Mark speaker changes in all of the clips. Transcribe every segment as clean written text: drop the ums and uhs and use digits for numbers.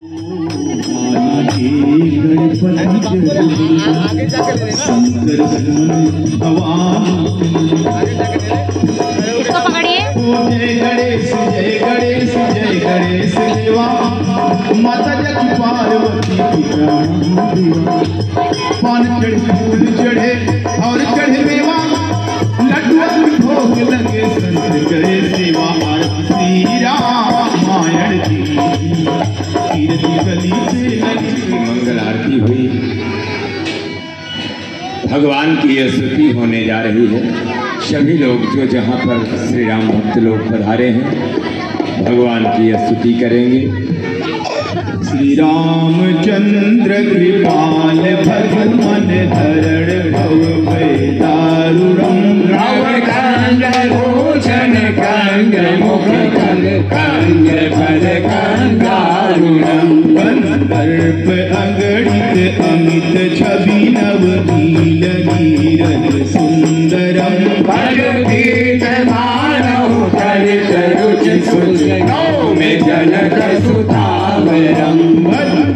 Speaker 1: इसको पकड़िए।
Speaker 2: जय गणेश जय गणेश जय गणेश देवा, माता जग पार्वती पिता पान चढ़े फूल चढ़े और चढ़े मेवा, लड्डू भोग लगे संत करे सेवा। आरती श्री रामायण की कीर्ति गली से लगी।
Speaker 3: मंगल आरती हुई, भगवान की यह स्तुति होने जा रही है। सभी लोग जो जहाँ पर श्री राम भक्त लोग पधारे हैं भगवान की यह स्तुति करेंगे।
Speaker 2: श्री रामचंद्र कृपाल भगवन धरण भव दारुणम,
Speaker 3: रावण कांड भूषण कांड मुख कांड फल कांडारुणम,
Speaker 2: कंदर्प अगणित अमित छवि नव नील नीरज सुंदरम,
Speaker 3: भगवतीत मानव चरित रुचि सुंदर में जनक सुतावरम,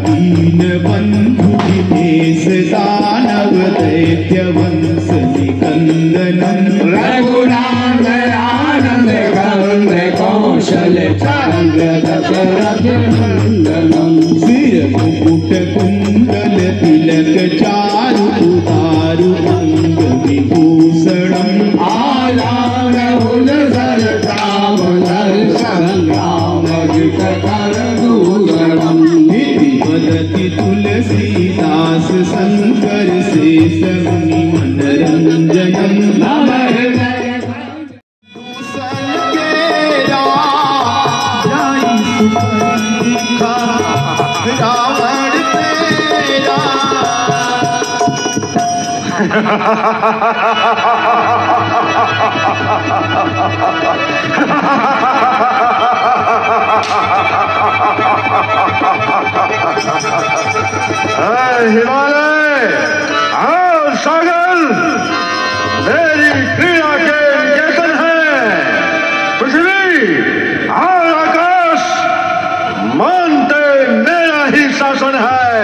Speaker 2: दीन बंधु दिनेश दानव दैत्य वंश निकंदनम,
Speaker 3: रघुनाथ आनंद कंद कौशल चंद्र दशरथ नंदनम,
Speaker 2: सिर मुकुट कुंडल तिलक चारु उतारु अंग विभूषणम,
Speaker 3: आलान उलझल कामल संग्राम जित कर दूरणम,
Speaker 2: इति वदति तुलसीदास शंकर शेष मुनि मनरंजनम,
Speaker 3: नमः
Speaker 2: रावण तेरा।
Speaker 4: हिमालय और सागर मेरी क्रिया के निकेतन है। पृथ्वी और आकाश मानते मेरा ही शासन है।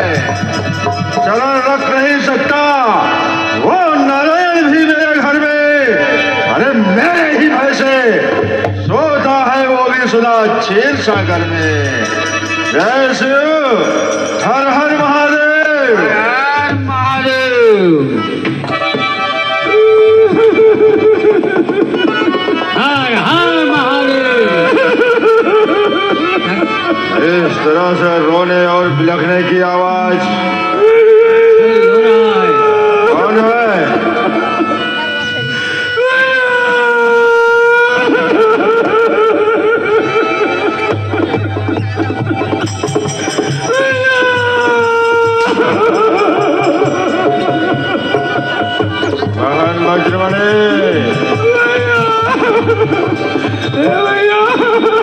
Speaker 4: चलन रख नहीं सकता वो नारायण भी मेरे घर में, अरे मेरे ही भय से सोता है वो भी सुना क्षीर सागर में। जय शिव, हर हर महादेव, हर महादेव, हर हर महादेव। इस तरह से रोने और बिलखने की आवाज कौन है?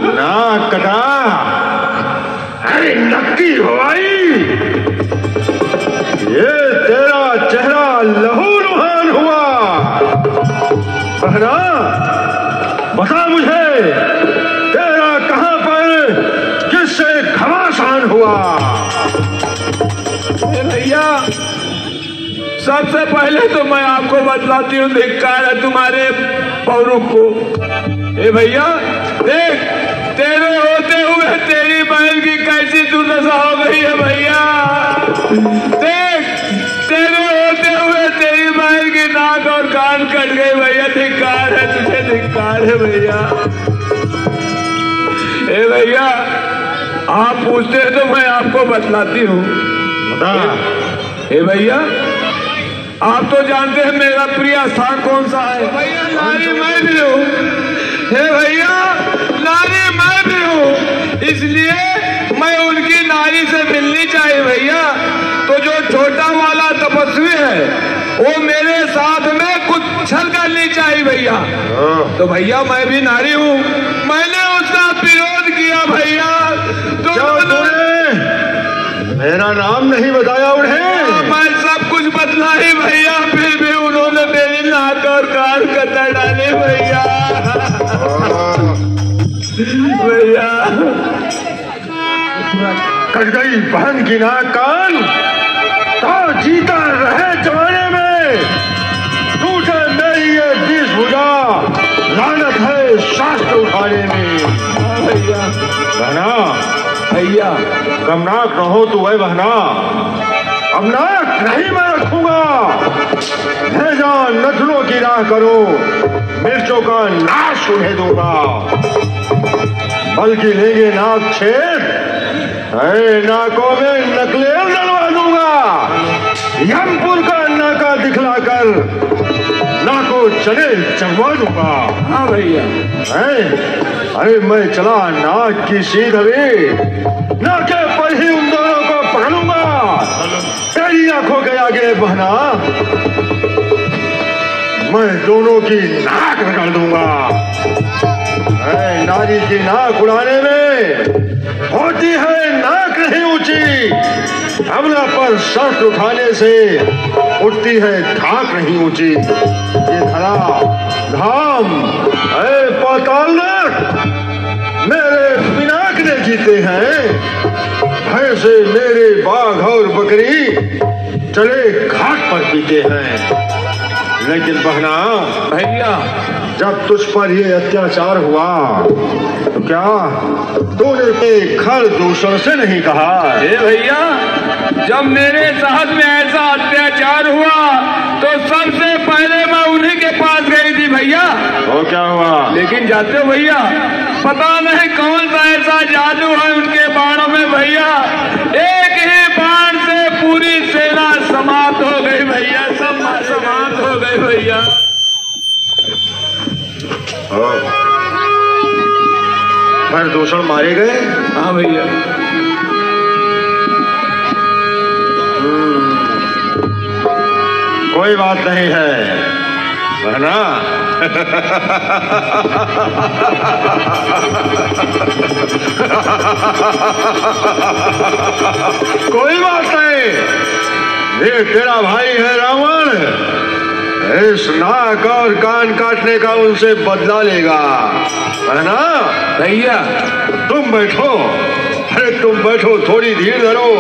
Speaker 4: ना कटा, अरे नक्की हो आई, ये तेरा चेहरा लहूलुहान हुआ। बहना बता मुझे, तेरा कहां पर किससे घमासान हुआ?
Speaker 5: भैया सबसे पहले तो मैं आपको बतलाती हूँ, धिक्कार है तुम्हारे पौरुष को। ए भैया देख, तेरे होते हुए तेरी बहन की कैसी दुर्दशा हो गई है भैया। देख, तेरे होते हुए तेरी बहन की नाक और कान कट गई भैया। धिक्कार है तुझे, धिक्कार है भैया। ए भैया आप पूछते हैं तो मैं आपको बतलाती हूँ। ए भैया आप तो जानते हैं मेरा प्रिय स्थान कौन सा है भैया? नारी मैं भी हूँ। हे भैया नारी मैं भी हूँ, इसलिए मैं उनकी नारी से मिलनी चाहिए भैया। तो जो छोटा वाला तपस्वी है वो मेरे साथ में कुछ छल करनी चाहिए भैया। तो भैया मैं भी नारी हूँ, मैंने उसका विरोध किया भैया। तो
Speaker 4: मेरा नाम नहीं बताया उन्हें?
Speaker 5: मैं सब कुछ बतला ही भैया, फिर भी उन्होंने मेरी नाक और कान कतर डाले भैया। भैया
Speaker 4: कट गई बहन की नाक कान, तो जीता रहे जमाने में, टूटे मेरी ये 20 भुजा, लानत है शास्त्र उठाने में।
Speaker 5: भैया
Speaker 4: बहना
Speaker 5: भैया
Speaker 4: कम नाक न हो तू है बहना, अब नाक नहीं मैं रखूंगा। भेजा नथनों की राह करो, मिर्चों का नाश उन्हें दूंगा, बल्कि लेंगे नाक छेद, नाकों में नकलेल डलवा दूंगा। यमपुर का नाका दिखलाकर नाको चले चढ़वा दूंगा।
Speaker 5: हाँ भैया
Speaker 4: अरे मैं चला नाक की सीध अभी, नाके पर ही उन दोनों को पकड़ूंगा। तेरी आंखों के आगे बहना मैं दोनों की नाक रगड़ दूंगा। नारी की नाक उड़ाने में होती है नाक नहीं ऊंची, हमला पर शर्त उठाने से उठती है धाक नहीं ऊंची। ये धरा धाम पातालनाथ मेरे पिनाक ने जीते हैं, भैंसे मेरे बाघ और बकरी चले घाट पर पीते हैं। लेकिन बहना
Speaker 5: भैया
Speaker 4: जब तुझ पर ये अत्याचार हुआ तो क्या तूने खर दूषण से नहीं कहा?
Speaker 5: भैया जब मेरे साथ में ऐसा अत्याचार हुआ तो सबसे पहले मैं उन्हीं के पास गई थी भैया।
Speaker 4: वो क्या हुआ?
Speaker 5: लेकिन जाते हो भैया, पता नहीं कौन सा ऐसा जादू है उनके बाणों में भैया, एक ही बाण से पूरी सेना समाप्त हो गई भैया, सब समाप्त हो गई भैया।
Speaker 4: खर दूषण मारे गए?
Speaker 5: हाँ भैया।
Speaker 4: कोई बात नहीं है है ना? कोई बात नहीं, ये तेरा भाई है रावण, इस नाक और कान काटने का उनसे बदला लेगा, है ना?
Speaker 5: भैया
Speaker 4: तुम बैठो, अरे तुम बैठो, थोड़ी धीर धरो,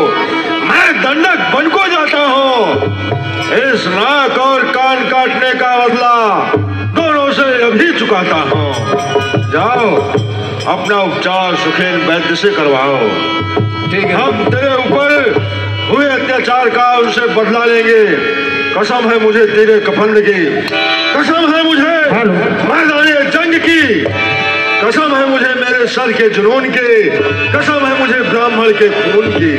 Speaker 4: मैं दंडक बन को जाता हूँ। इस नाक और कान काटने का बदला दोनों से अभी चुकाता हूँ। जाओ अपना उपचार सुखेल वैद्य से करवाओ।
Speaker 5: ठीक है।
Speaker 4: हम तेरे ऊपर हुए अत्याचार का उनसे बदला लेंगे। कसम है मुझे तेरे कफन की, कसम है मुझे मैदाने जंग की, कसम है मुझे मेरे सर के जुनून के, कसम है मुझे ब्राह्मण के खून की।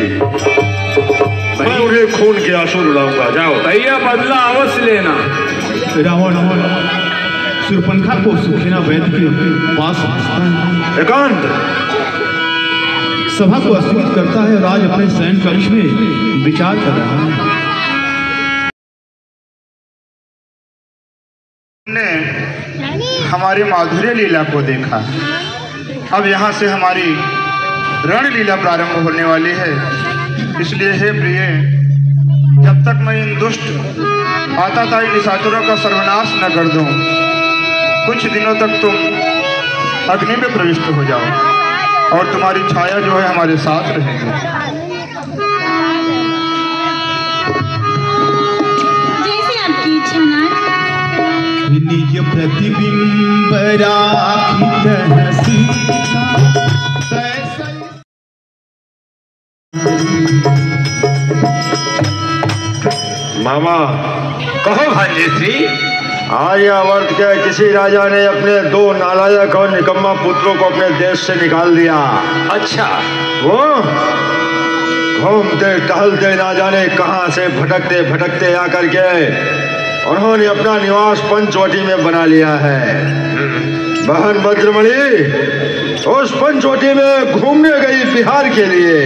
Speaker 4: मैं उन्हें खून के आंसू रुलाऊंगा। जाओ
Speaker 5: भैया, बदला अवश्य लेना।
Speaker 2: रावण शूर्पणखा को सुखेना वैद्य के पास
Speaker 4: एकांत
Speaker 2: सभा को अस्वीकृत करता है और आज अपने शयन कक्ष में विचार कर रहा है।
Speaker 1: ने हमारी माधुर्य लीला को देखा, अब यहाँ से हमारी रण लीला प्रारंभ होने वाली है। इसलिए हे प्रिय, जब तक मैं इन दुष्ट आताताई निशाचरों का सर्वनाश न कर दूं, कुछ दिनों तक तुम अग्नि में प्रविष्ट हो जाओ और तुम्हारी छाया जो है हमारे साथ रहेगी।
Speaker 6: जैसे आपकी इच्छा नाथ।
Speaker 2: निज प्रतिबिंब राखित हसी
Speaker 4: मामा।
Speaker 3: कहो भांजे श्री।
Speaker 4: आर्यावर्त के किसी राजा ने अपने 2 नालायक और निकम्मा पुत्रों को अपने देश से निकाल दिया।
Speaker 3: अच्छा।
Speaker 4: वो घूमते टहलते ना जाने कहां से भटकते भटकते आकर के उन्होंने अपना निवास पंचवटी में बना लिया है। बहन वज्रमणि उस पंचवटी में घूमने गई बिहार के लिए।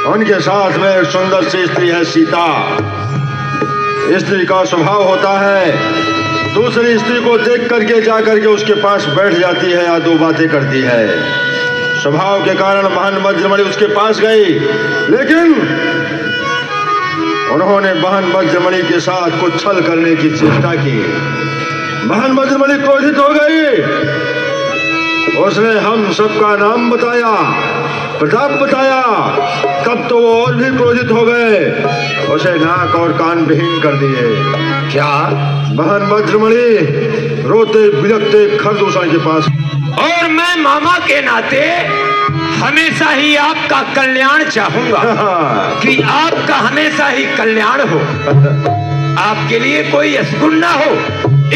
Speaker 4: उनके साथ में एक सुंदर सी स्त्री है, सीता। स्त्री का स्वभाव होता है दूसरी स्त्री को देख करके जाकर के उसके पास बैठ जाती है या 2 बातें करती है। स्वभाव के कारण बहन वज्रमणि उसके पास गई, लेकिन उन्होंने बहन वज्रमणि के साथ कुछ छल करने की चेष्टा की। बहन वज्रमणि क्रोधित हो गई। उसने हम सबका नाम बताया प्रताप बताया तब तो वो और भी क्रोधित हो गए, उसे नाक और कान विहीन कर दिए।
Speaker 3: क्या?
Speaker 4: बहन वज्रमणि रोते बिलखते खरदूषण के पास।
Speaker 3: और मैं मामा के नाते हमेशा ही आपका कल्याण चाहूंगा कि आपका हमेशा ही कल्याण हो, आपके लिए कोई असगुण ना हो।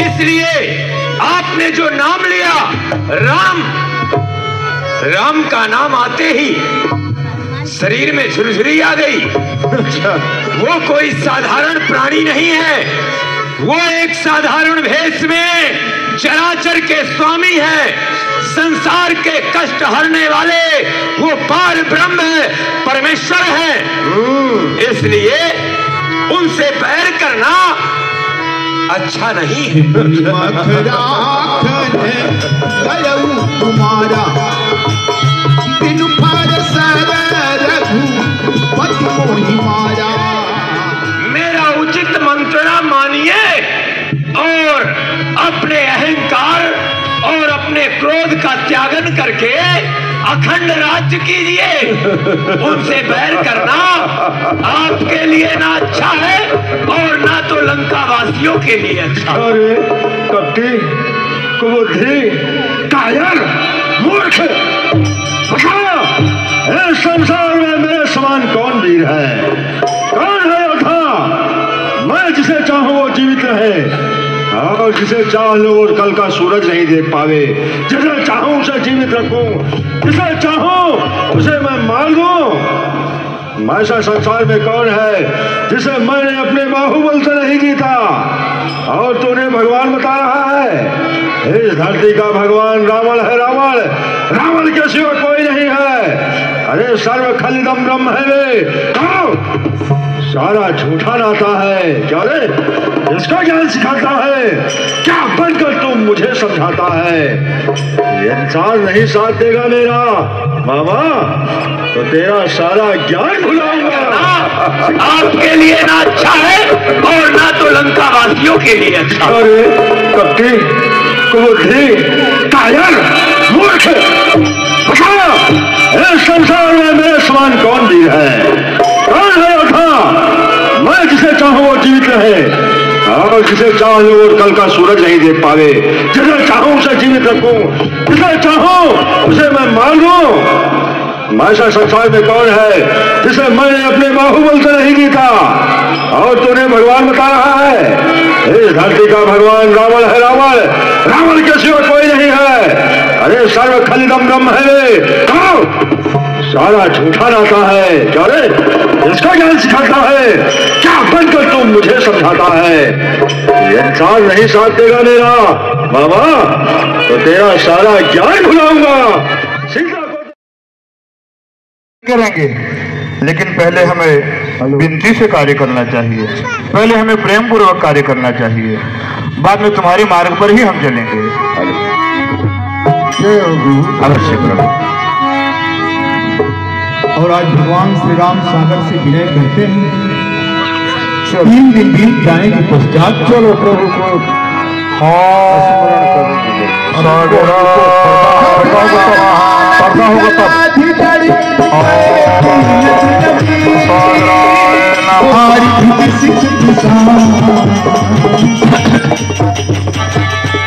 Speaker 3: इसलिए आपने जो नाम लिया राम, राम का नाम आते ही शरीर में झुरझुरी आ गई। वो कोई साधारण प्राणी नहीं है, वो एक साधारण भेष में चराचर के स्वामी है, संसार के कष्ट हरने वाले वो पार ब्रह्म है, परमेश्वर है। इसलिए उनसे बैर करना अच्छा नहीं है।
Speaker 2: तुम्हारा बिनु मारा।
Speaker 3: मेरा उचित मंत्रणा मानिए और अपने अहंकार और अपने क्रोध का त्यागन करके अखंड राज्य कीजिए। उनसे बैर करना आपके लिए ना अच्छा है और ना तो लंका वासियों के लिए अच्छा।
Speaker 4: अरे कपटी, कुबुद्धि, कायर, मूर्ख, इस संसार में मेरे समान कौन वीर है? कौन है योद्धा? मैं जिसे चाहूं वो जीवित रहे और जिसे चाह लो वो कल का सूरज नहीं देख पावे। जिसे चाहूं उसे जीवित रखूं, जिसे चाहूं उसे मैं मार दूं। ऐसा संसार में कौन है जिसे मैंने अपने बाहुबल से नहीं जीता और तूने भगवान बता रहा है? इस धरती का भगवान रावण है। रावण, रावण के सिवा कोई नहीं है। अरे सर्व खलिदम ब्रह्म है वे। सारा झूठा नाता है। क्या रे, इसका ज्ञान सिखाता है? क्या बनकर तुम मुझे समझाता है? ये इंसान नहीं साथ देगा मेरा मामा, तो तेरा सारा ज्ञान भुलाऊंगा।
Speaker 3: आपके लिए ना अच्छा है और ना तो लंका वासियों के लिए अच्छा।
Speaker 4: अरे कपटी, कुबुद्धि, कायर, मूर्ख, इस संसार में मेरे समान कौन वीर है? कौन है योद्धा? मैं जिसे चाहूं वो जीवित रहे और जिसे चाह लो वो कल का सूरज नहीं देख पावे। जिसे चाहूं उसे जीवित रखूं, जिसे चाहूं उसे मैं मार दूं। ऐसा संसार में कौन है जिसे मैंने अपने बाहुबल से नहीं जीता और तूने भगवान बता रहा है? इस धरती का भगवान रावण है। रावण, रावण के सिवा कोई नहीं है। अरे सर्व खलिदम ब्रह्म है वे। सारा झूठा नाता है। क्या रे, इसका ज्ञान सिखाता है? क्या बनकर तुम मुझे समझाता है? ये इंसान नहीं साथ देगा मेरा मामा, तो तेरा सारा ज्ञान भुलाऊंगा। सीता को
Speaker 1: करेंगे, लेकिन पहले हमें विनती से कार्य करना चाहिए। पहले हमें प्रेम पूर्वक कार्य करना चाहिए, बाद में तुम्हारे मार्ग पर ही हम चलेंगे। अवश्य प्रभु।
Speaker 2: और आज भगवान श्री राम सागर से विनय करते हैं। 3 दिन बीत जाने के पश्चात चलो प्रभु को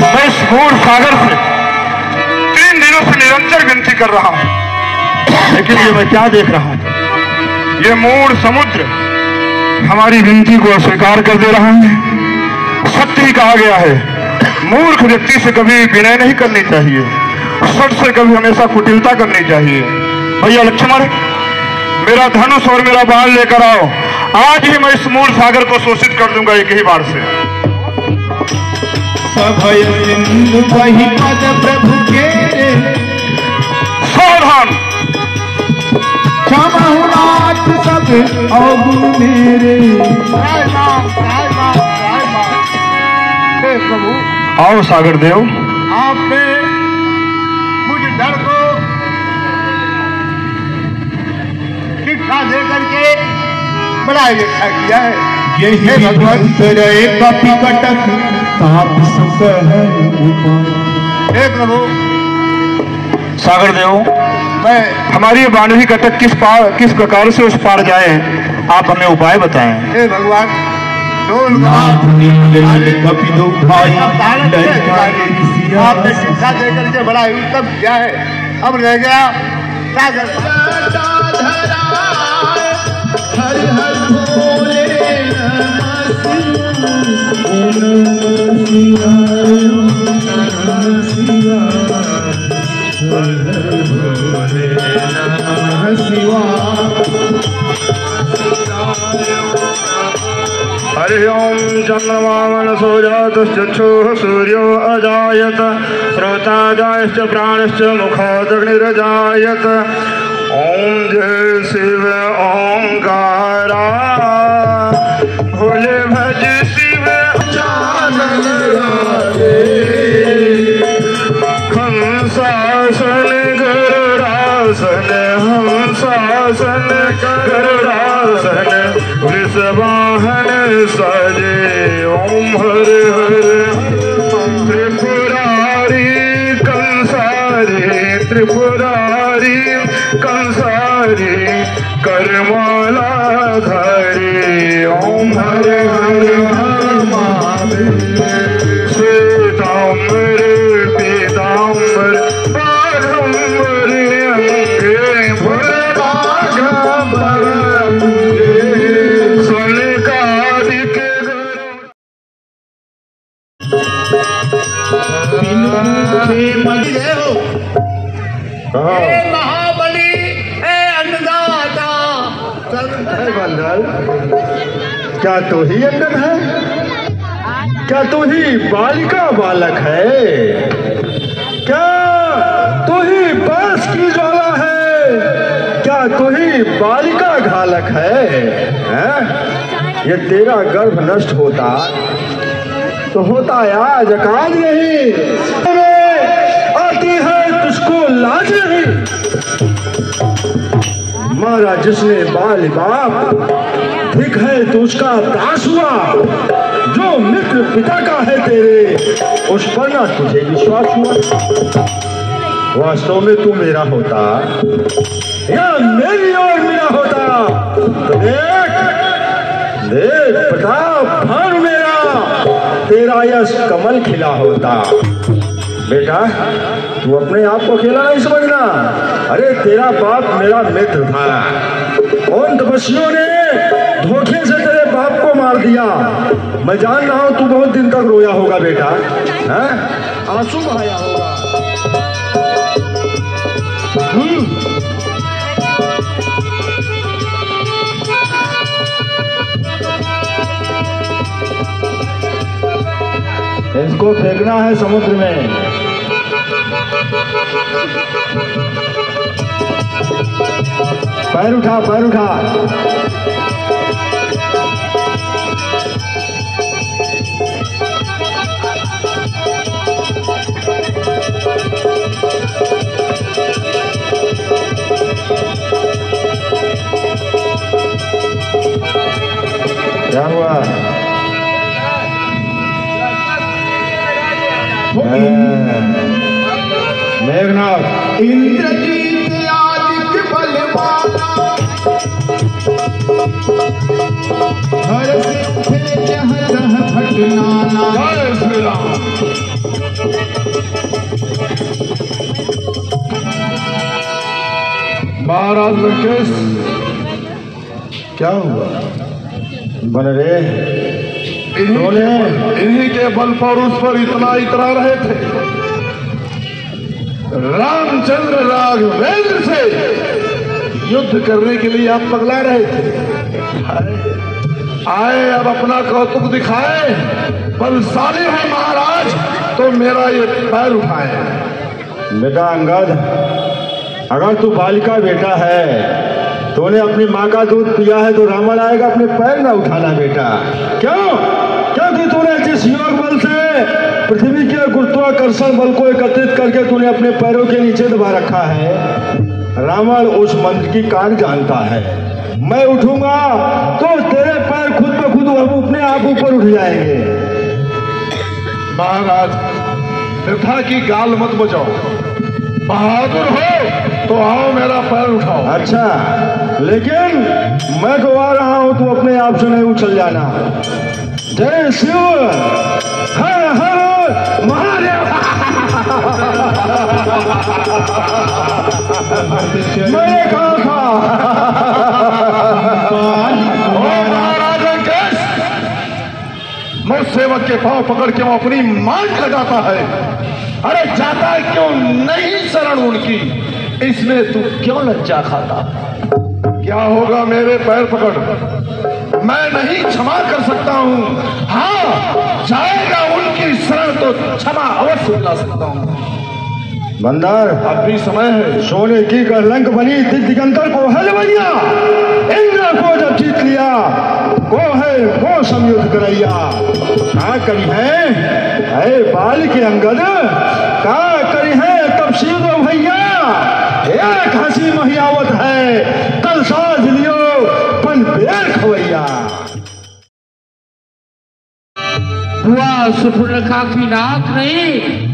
Speaker 1: मैं इस घोर सागर से 3 दिनों से निरंतर विनती कर रहा हूं, लेकिन ये मैं क्या देख रहा हूं? ये मूढ़ समुद्र हमारी विनती को अस्वीकार कर दे रहा है। सत्य ही कहा गया है, मूर्ख व्यक्ति से कभी विनय नहीं करनी चाहिए, सट से कभी हमेशा कुटिलता करनी चाहिए। भैया लक्ष्मण, मेरा धनुष और मेरा बाण लेकर आओ। आज ही मैं इस मूढ़ सागर को शोषित कर दूंगा एक ही बार से।
Speaker 2: सभय सिंधु वही पद प्रभु के
Speaker 1: सावधान।
Speaker 2: क्षमाहुनाथ सब अवगुण मेरे।
Speaker 1: प्रभु आओ सागर देव।
Speaker 2: आपने मुझ डर को शिक्षा दे करके बड़ा इच्छा किया है। यही भगवंतर कपि कटक ताप सह है।
Speaker 1: सागर देव, मैं हमारी बानवी कटक किस प्रकार से उस पार जाए, आप हमें उपाय बताएं। हे भगवान, आपने शिक्षा देकर के बड़ा उत्तम किया है। अब रह गया सागर। हर हर भोले हरि ओम चंद्रमा सूर्योः सूर्यो अजायत श्रोताजायश्च प्राणश्च मुखादग्निरजायत। ओम जय शिव ओंकारा भोले भज शिव चानन राधे। हंसासन गरुड़ासन हंसासन गरुड़ासन वृषवाहन सजे। ओम हर हर त्रिपुरारी कंसारी त्रिपुरारी कंसारी करमाला धरे। ओम हर हर महादेव श्वेतांबर पीतांबर बाघंबर अंगे भुजगांबर स्वर्णिकादिक
Speaker 3: महाबली अन्नदाता।
Speaker 4: क्या तू ही अंगद है? क्या तू ही बालिका बालक है? क्या तू ही बांस की ज्वाला है? क्या तू ही बालिका घालक है? ये तेरा गर्भ नष्ट होता तो होता आज काज नहीं, आती है तुझको लाज नहीं। मारा जिसने बाल बाप ठीक है तो उसका दास हुआ। जो मित्र पिता का है तेरे उस पर ना तुझे विश्वास हुआ। वास्तव में तू मेरा होता या मेरी और मेरा होता तो देख देख प्रताप भानु मेरा तेरा यश कमल खिला होता। बेटा तू अपने आप को अकेला नहीं समझना। अरे तेरा बाप मेरा मित्र था। उन तपस्वियों ने धोखे से तेरे बाप को मार दिया। मैं जान रहा हूं तू बहुत दिन तक रोया होगा बेटा, आंसू बहाया होगा। इसको फेंकना है समुद्र में। पैर उठा पैर उठा। क्या हुआ? मेघनाथ
Speaker 2: इंद्रजीत आदित्य बलवाना हर से उठे जह तह भटनाना।
Speaker 5: जय श्री राम। महाराज लंकेश
Speaker 4: क्या हुआ? बन रे
Speaker 5: इन्हीं के बल पर उस पर इतना इतरा रहे थे। रामचंद्र राघवेंद्र से युद्ध करने के लिए आप पगला रहे थे। आए अब अपना कौतुक दिखाए। बलशाली है महाराज तो मेरा ये पैर उठाए।
Speaker 4: बेटा अंगद, अगर तू बालिका बेटा है तूने अपनी माँ का दूध पिया है तो रावण आएगा अपने पैर ना उठाना बेटा। क्यों? क्योंकि तूने जिस योग बल से पृथ्वी के गुरुत्वाकर्षण बल को एकत्रित करके तूने अपने पैरों के नीचे दबा रखा है, रावण उस मंत्र की कान जानता है। मैं उठूंगा तो तेरे पैर खुद ब खुद अपने आप ऊपर उठ जाएंगे।
Speaker 5: महाराज व्यथा की गाल मत बजाओ। बहादुर हो तो आओ मेरा पैर उठाओ।
Speaker 4: अच्छा, लेकिन मैं गवा रहा हूं, तू अपने आप से नहीं उछल जाना। जय शिव, हर हर महादेव। मैंने कहा था
Speaker 5: महाराज अंकेश, मैं सेवक के पांव पकड़ के वो अपनी मान लगाता है। अरे जाता है क्यों नहीं शरण उनकी, इसमें तू क्यों लज्जा खाता? क्या होगा मेरे पैर पकड़, मैं नहीं क्षमा कर सकता हूँ। हाँ, जाएगा उनकी शरण तो क्षमा अवश्य दिला सकता हूँ।
Speaker 4: बंदर,
Speaker 5: अब भी समय है।
Speaker 4: सोने की कलंक बनी दिगंतर को हल बनिया, इंद्र को जब जीत लिया, को है वो संयुद्ध करैया। क्या करी है बाल के अंगद, क्या करी है तब सीधो भैया। एक हंसी महियावत है, कल साज लियो पन बेर खवैया।
Speaker 3: हुआ सुपुर्णखा की नाक नहीं,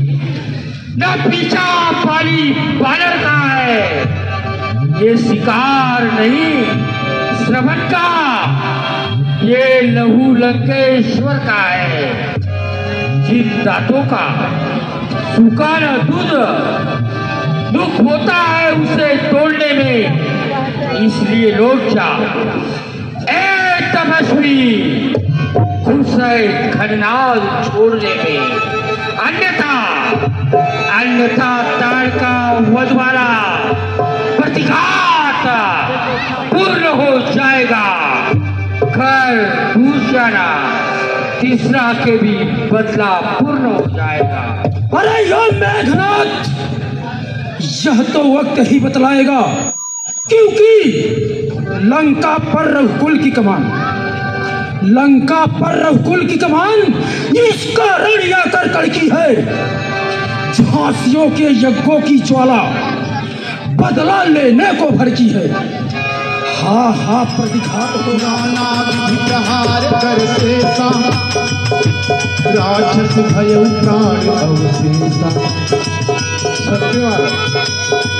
Speaker 3: न पीछा पाली बानर का है। ये शिकार नहीं श्रवण का, ये लहू लंकेश्वर का है। जिन दांतों का सूखा न दूध, दुख होता है उसे तोड़ने में। इसलिए लोग क्या ए तपस्वी खुश है खरनाल छोड़ने में, अन्यथा ताड़ का वधवाला प्रतिघात पूर्ण हो जाएगा। कर दूसरा तीसरा के भी बदला पूर्ण हो जाएगा।
Speaker 7: अरे यो मेघनाथ, यह तो वक्त ही बतलाएगा, क्योंकि लंका पर रघुकुल की कमान, लंका पर रघुकुल की कमान इसका रण आकर कड़की है। झांसियों के यज्ञों की ज्वाला बदला लेने को भड़की है। हा हा प्रतिघात हो
Speaker 2: नाना विधि प्रहार कर शेषा, राक्षस भय प्राण अवशेषा।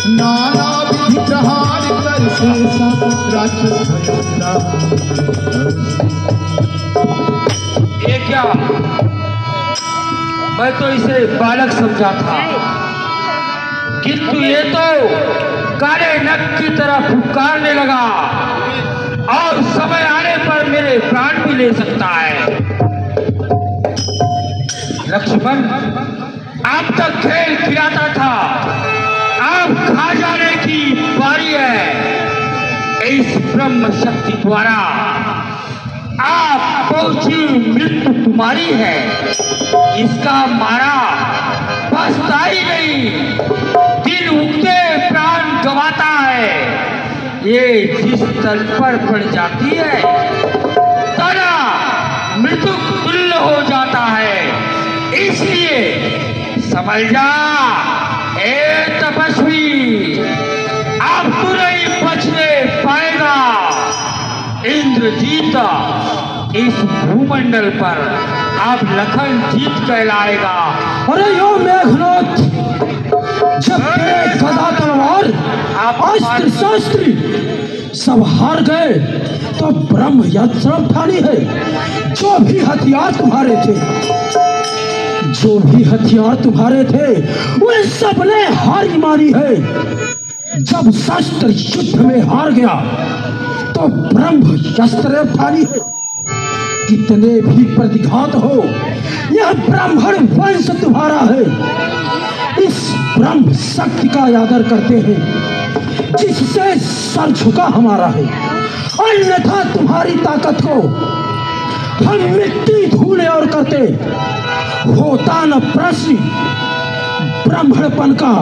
Speaker 2: नाना विधि प्रहार कर शेषा, राक्षस भय प्राण।
Speaker 3: ये क्या, मैं तो इसे बालक समझा था, किंतु ये तो काले नग की तरह फुफकारने लगा और समय आने पर मेरे प्राण भी ले सकता है। लक्ष्मण, आप तक खेल खिलाता था, अब खा जाने की बारी है। इस ब्रह्म शक्ति द्वारा आप पहुंची मृत्यु तुम्हारी है। इसका मारा बसता ही नहीं, दिन उगते प्राण गवाता है। ये जिस तल पर पड़ जाती है तना मृत्यु तुल्य हो जाता है। इसलिए समझ जा ए तपस्वी, अब तू नहीं बचने पाएगा। इंद्रजीत इस भूमंडल पर अब लखन जीत कहलाएगा।
Speaker 7: अरे यो मेघनाथ, जब गदा तलवार अस्त्र शस्त्र सब हार गए तो ब्रह्म यत्र ठानी है। जो भी हथियार तुम्हारे थे, जो भी हथियार तुम्हारे थे, वे सबने हार मानी है। जब शस्त्र युद्ध में हार गया तो ब्रह्म यत्र ठानी है। कितने भी प्रतिघात हो, यह ब्राह्मण वंश तुम्हारा है। इस ब्रह्म शक्ति का आदर करते हैं जिससे सर झुका हमारा है। अन्यथा तुम्हारी ताकत को हम मिट्टी धूले और करते। होता न प्रश्न ब्राह्मणपन का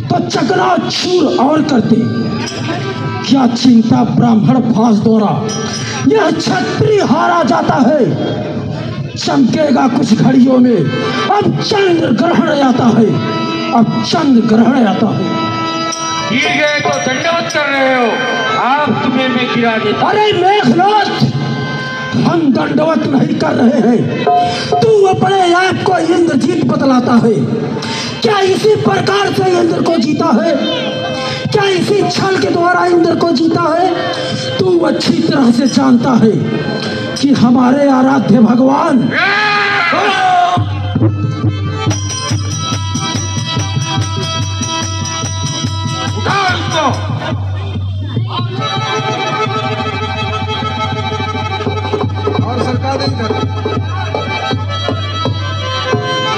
Speaker 7: तो चकनाचूर और करते। क्या चिंता ब्राह्मण फांस द्वारा यह क्षत्रिय हारा जाता है। चमकेगा कुछ घड़ियों में, अब चंद्र ग्रहण आता है, अब चंद्र ग्रहण आता है।
Speaker 3: गिर गए तो दंडवत कर रहे हो, आप तुम्हें मैं गिरा देता।
Speaker 7: अरे मेघनाथ, हम दंडवत नहीं कर रहे हैं, तू अपने आप को इंद्रजीत बतलाता है। क्या इसी प्रकार से इंद्र को जीता है? क्या इसी छल के द्वारा इंद्र को जीता है? तू अच्छी तरह से जानता है कि हमारे आराध्य भगवान
Speaker 2: और सरकार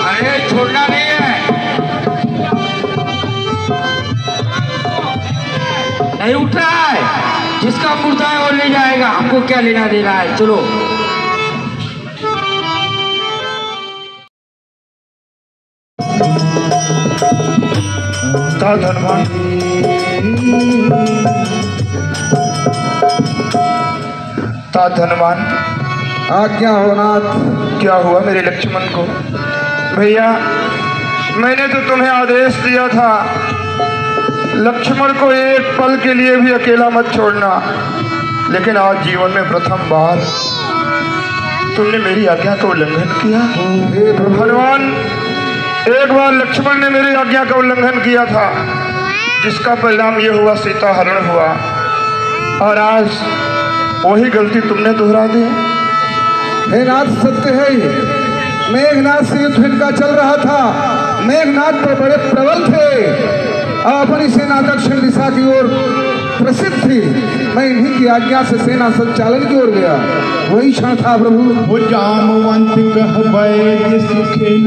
Speaker 3: अरे छोड़ना नहीं है, नहीं उठ रहा है। जिसका मुर्दा है वो ले जाएगा, हमको क्या लेना देना है। चलो
Speaker 1: तात हनुमान, तात हनुमान,
Speaker 2: आज्ञा हो नाथ।
Speaker 1: क्या हुआ मेरे लक्ष्मण को? भैया मैंने तो तुम्हें आदेश दिया था लक्ष्मण को एक पल के लिए भी अकेला मत छोड़ना, लेकिन आज जीवन में प्रथम बार तुमने मेरी आज्ञा का उल्लंघन किया।
Speaker 2: हे प्रभु,
Speaker 1: हनुमान, एक बार लक्ष्मण ने मेरी आज्ञा का उल्लंघन किया था, जिसका परिणाम ये हुआ सीता हरण हुआ, और आज वही गलती तुमने दोहरा दी।
Speaker 2: हे नाथ, सत्य है। मेघनाथ से युद्ध इनका चल रहा था। मेघनाथ तो बड़े प्रबल थे और अपनी सेना दक्षिण दिशा की ओर प्रसिद्ध थी। मैं इन्हीं की आज्ञा से सेना संचालन की ओर गया। वही क्षण था प्रभु।
Speaker 8: वो जामवंत कहबै सुखेन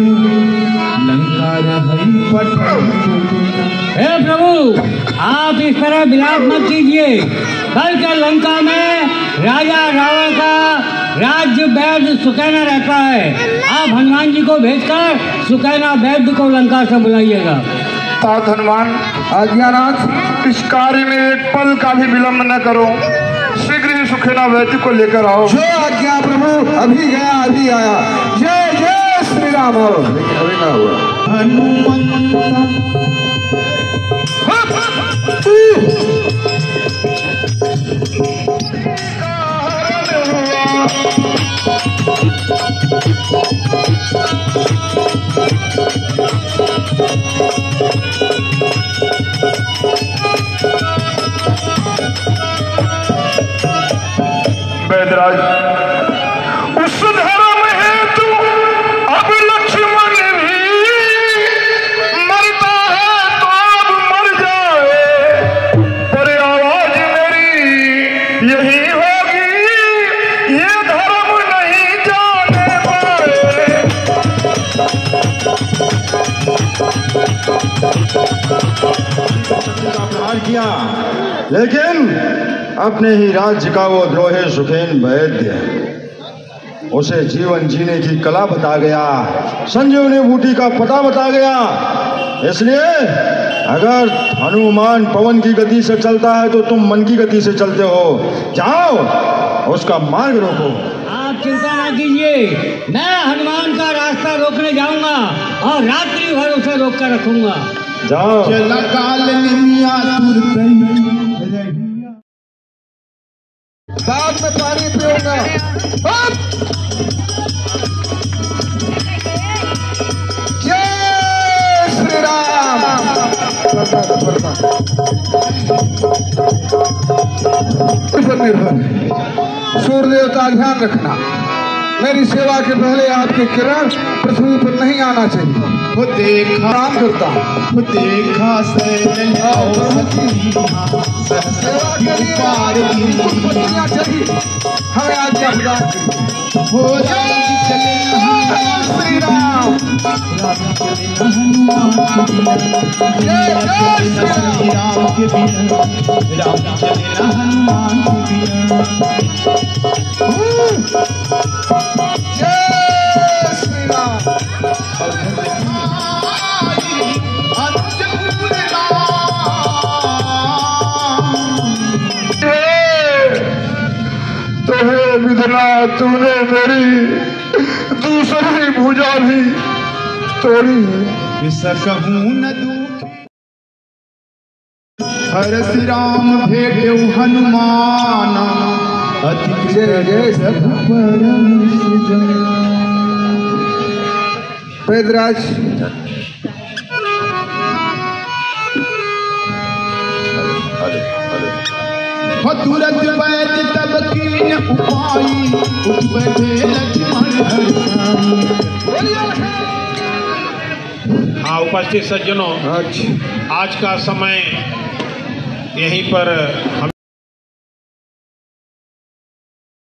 Speaker 8: लंका रहई पठन।
Speaker 9: हे प्रभु, आप इस तरह विलाप मत कीजिए। कल के लंका में राजा रावण का राज्य वैद्य सुकैना रहता है। आप हनुमान जी को भेजकर सुकैना वैद्य को लंका से बुलाइएगा।
Speaker 1: तात हनुमान,
Speaker 2: आज्ञानाथ।
Speaker 1: इस कार्य में एक पल का भी विलंब न करो, शीघ्र ही सुखेना वैद्य को लेकर आओ।
Speaker 2: जो आज्ञा प्रभु। अभी गया अभी आया। जय जय श्री राम। लेकिन अभी ना हुआ।
Speaker 8: हनुमंत
Speaker 1: वैदराज, उस धर्म हेतु अब लक्ष्मण भी मरता है तो अब मर जाए, पर आवाज मेरी यही होगी, ये धर्म नहीं जाने पाए।
Speaker 4: प्रहार किया, लेकिन अपने ही राज्य का वो द्रोही सुखेन वैद्य उसे जीवन जीने की कला बता गया, संजीवनी बूटी का पता बता गया। इसलिए अगर हनुमान पवन की गति से चलता है तो तुम मन की गति से चलते हो। जाओ उसका मार्ग रोको।
Speaker 9: आप चिंता ना कीजिए, मैं हनुमान का रास्ता रोकने जाऊंगा और रात्रि भर उसे रोक कर रखूंगा।
Speaker 4: जाओ।
Speaker 8: चला काल निमिया तुरतई
Speaker 2: साथ में पानी पियोगा। जय श्री राम। सूर्य देवता ध्यान रखना, मेरी सेवा के पहले आपके किरण पृथ्वी पर नहीं आना चाहिए।
Speaker 8: वो देखा
Speaker 2: काम करता हूँ।
Speaker 8: वो देखा सैल
Speaker 2: सेवा के लिए
Speaker 8: पार
Speaker 2: दुनिया चली, हमें आज्ञा प्रदान करिए।
Speaker 8: हो राम चले
Speaker 2: श्री राम। जय जय श्री राम।
Speaker 8: राम के बिना राम चले हनुमान के बिना।
Speaker 2: जय श्री राम।
Speaker 1: तो हे विधना, तूने मेरी दूसरी भुजा भी तोड़ी है।
Speaker 8: सकहूं न दुख हर श्री राम भेटौ हनुमान। अति
Speaker 2: जय जय
Speaker 8: सब परम सुजान।
Speaker 2: वैदराज, तुरंत बैठ तब कीन उपाई उठ बैठे लक्ष्मण हरसाई।
Speaker 10: हाँ, उपस्थित सज्जनों, आज का समय यहीं पर हम